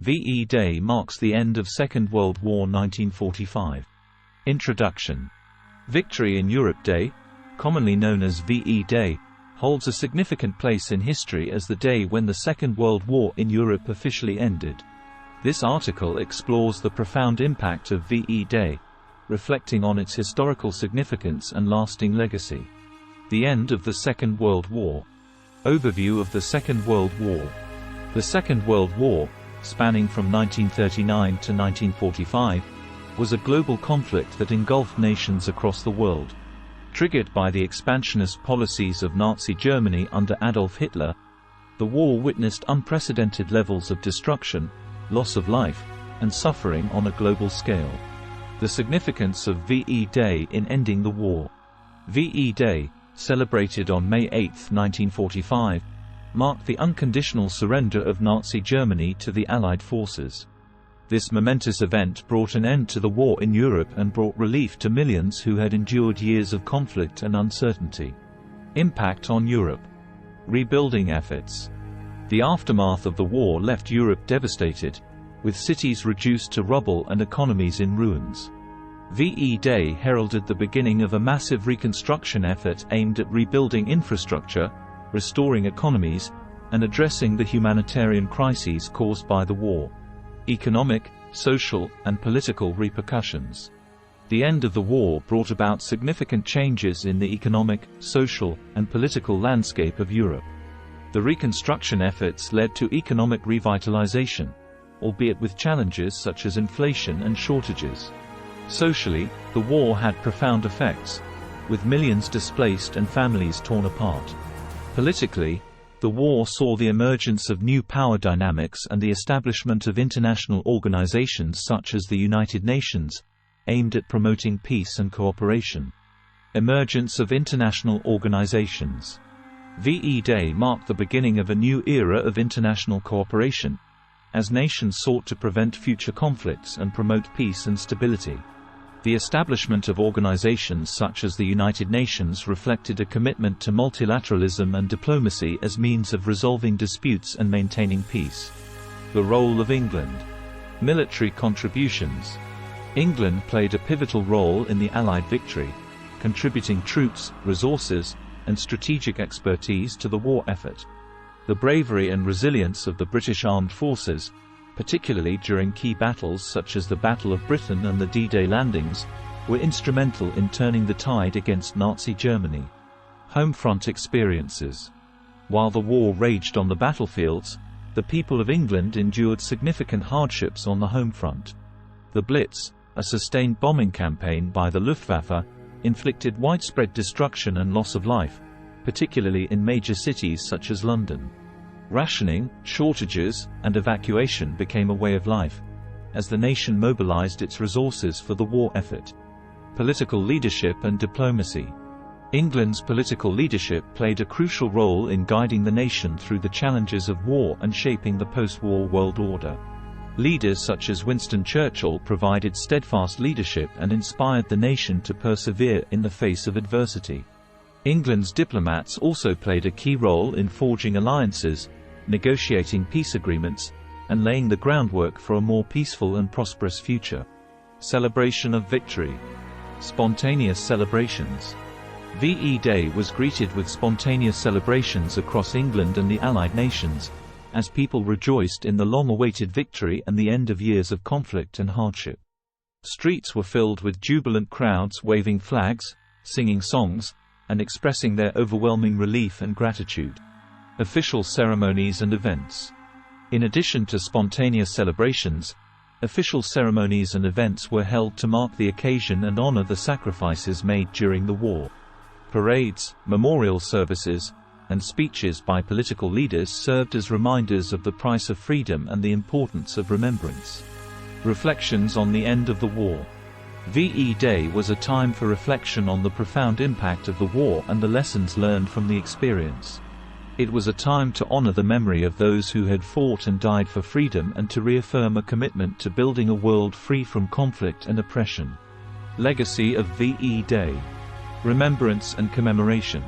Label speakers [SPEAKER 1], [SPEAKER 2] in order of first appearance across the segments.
[SPEAKER 1] VE Day marks the end of Second World War 1945. Introduction. Victory in Europe Day, commonly known as VE Day, holds a significant place in history as the day when the Second World War in Europe officially ended. This article explores the profound impact of VE Day, reflecting on its historical significance and lasting legacy. The end of the Second World War. Overview of the Second World War. The Second World War, spanning from 1939 to 1945, was a global conflict that engulfed nations across the world. Triggered by the expansionist policies of Nazi Germany under Adolf Hitler, the war witnessed unprecedented levels of destruction, loss of life, and suffering on a global scale. The significance of VE Day in ending the war. VE Day, celebrated on May 8, 1945, marked the unconditional surrender of Nazi Germany to the Allied forces. This momentous event brought an end to the war in Europe and brought relief to millions who had endured years of conflict and uncertainty. Impact on Europe. Rebuilding efforts. The aftermath of the war left Europe devastated, with cities reduced to rubble and economies in ruins. VE Day heralded the beginning of a massive reconstruction effort aimed at rebuilding infrastructure, restoring economies, and addressing the humanitarian crises caused by the war. Economic, social, and political repercussions. The end of the war brought about significant changes in the economic, social, and political landscape of Europe. The reconstruction efforts led to economic revitalization, albeit with challenges such as inflation and shortages. Socially, the war had profound effects, with millions displaced and families torn apart. Politically, the war saw the emergence of new power dynamics and the establishment of international organizations such as the United Nations, aimed at promoting peace and cooperation. Emergence of international organizations. VE Day marked the beginning of a new era of international cooperation, as nations sought to prevent future conflicts and promote peace and stability. The establishment of organizations such as the United Nations reflected a commitment to multilateralism and diplomacy as means of resolving disputes and maintaining peace. The role of England. Military contributions. England played a pivotal role in the Allied victory, contributing troops, resources, and strategic expertise to the war effort. The bravery and resilience of the British Armed Forces, particularly during key battles such as the Battle of Britain and the D-Day landings, were instrumental in turning the tide against Nazi Germany. Homefront experiences. While the war raged on the battlefields, the people of England endured significant hardships on the home front. The Blitz, a sustained bombing campaign by the Luftwaffe, inflicted widespread destruction and loss of life, particularly in major cities such as London. Rationing, shortages, and evacuation became a way of life, as the nation mobilized its resources for the war effort. Political leadership and diplomacy. England's political leadership played a crucial role in guiding the nation through the challenges of war and shaping the post-war world order. Leaders such as Winston Churchill provided steadfast leadership and inspired the nation to persevere in the face of adversity. England's diplomats also played a key role in forging alliances, negotiating peace agreements, and laying the groundwork for a more peaceful and prosperous future. Celebration of victory. Spontaneous celebrations. VE Day was greeted with spontaneous celebrations across England and the Allied nations, as people rejoiced in the long-awaited victory and the end of years of conflict and hardship. Streets were filled with jubilant crowds waving flags, singing songs, and expressing their overwhelming relief and gratitude. Official ceremonies and events. In addition to spontaneous celebrations, official ceremonies and events were held to mark the occasion and honor the sacrifices made during the war. Parades, memorial services, and speeches by political leaders served as reminders of the price of freedom and the importance of remembrance. Reflections on the end of the war. VE Day was a time for reflection on the profound impact of the war and the lessons learned from the experience. It was a time to honor the memory of those who had fought and died for freedom and to reaffirm a commitment to building a world free from conflict and oppression. Legacy of VE Day. Remembrance and commemoration.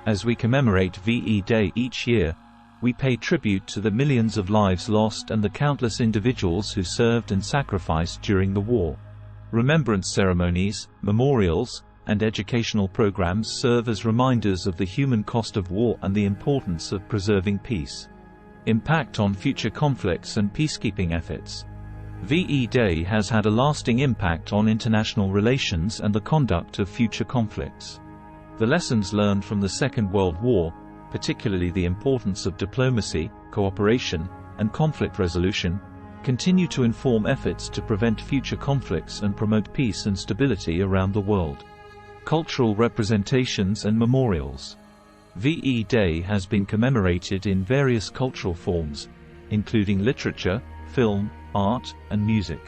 [SPEAKER 1] As we commemorate VE Day each year, we pay tribute to the millions of lives lost and the countless individuals who served and sacrificed during the war. Remembrance ceremonies, memorials, and educational programs serve as reminders of the human cost of war and the importance of preserving peace. Impact on future conflicts and peacekeeping efforts. VE Day has had a lasting impact on international relations and the conduct of future conflicts. The lessons learned from the Second World War, particularly the importance of diplomacy, cooperation, and conflict resolution, continue to inform efforts to prevent future conflicts and promote peace and stability around the world. Cultural representations and memorials. VE Day has been commemorated in various cultural forms, including literature, film, art, and music.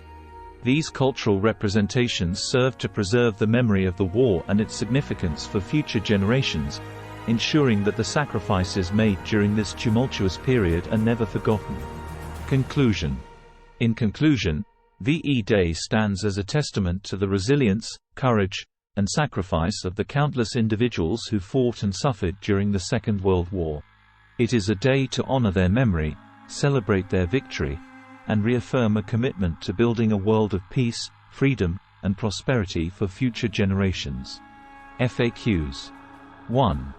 [SPEAKER 1] These cultural representations serve to preserve the memory of the war and its significance for future generations, ensuring that the sacrifices made during this tumultuous period are never forgotten. Conclusion. In conclusion, VE Day stands as a testament to the resilience, courage, and sacrifice of the countless individuals who fought and suffered during the Second World War. It is a day to honor their memory, celebrate their victory, and reaffirm a commitment to building a world of peace, freedom, and prosperity for future generations. FAQs. 1.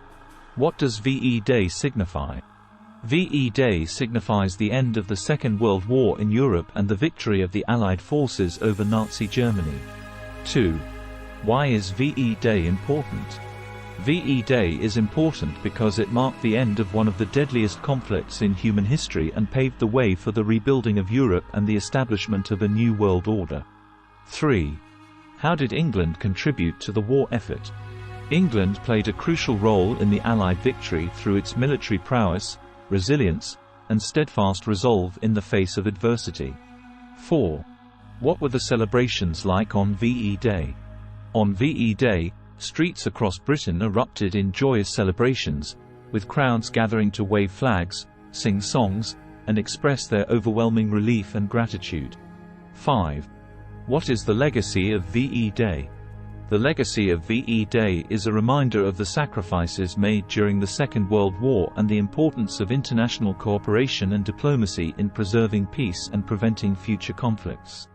[SPEAKER 1] What does VE Day signify? VE Day signifies the end of the Second World War in Europe and the victory of the Allied forces over Nazi Germany. 2. Why is VE Day important? VE Day is important because it marked the end of one of the deadliest conflicts in human history and paved the way for the rebuilding of Europe and the establishment of a new world order. 3. How did England contribute to the war effort? England played a crucial role in the Allied victory through its military prowess, resilience, and steadfast resolve in the face of adversity. 4. What were the celebrations like on VE Day? On VE Day, streets across Britain erupted in joyous celebrations, with crowds gathering to wave flags, sing songs, and express their overwhelming relief and gratitude. 5. What is the legacy of VE Day? The legacy of VE Day is a reminder of the sacrifices made during the Second World War and the importance of international cooperation and diplomacy in preserving peace and preventing future conflicts.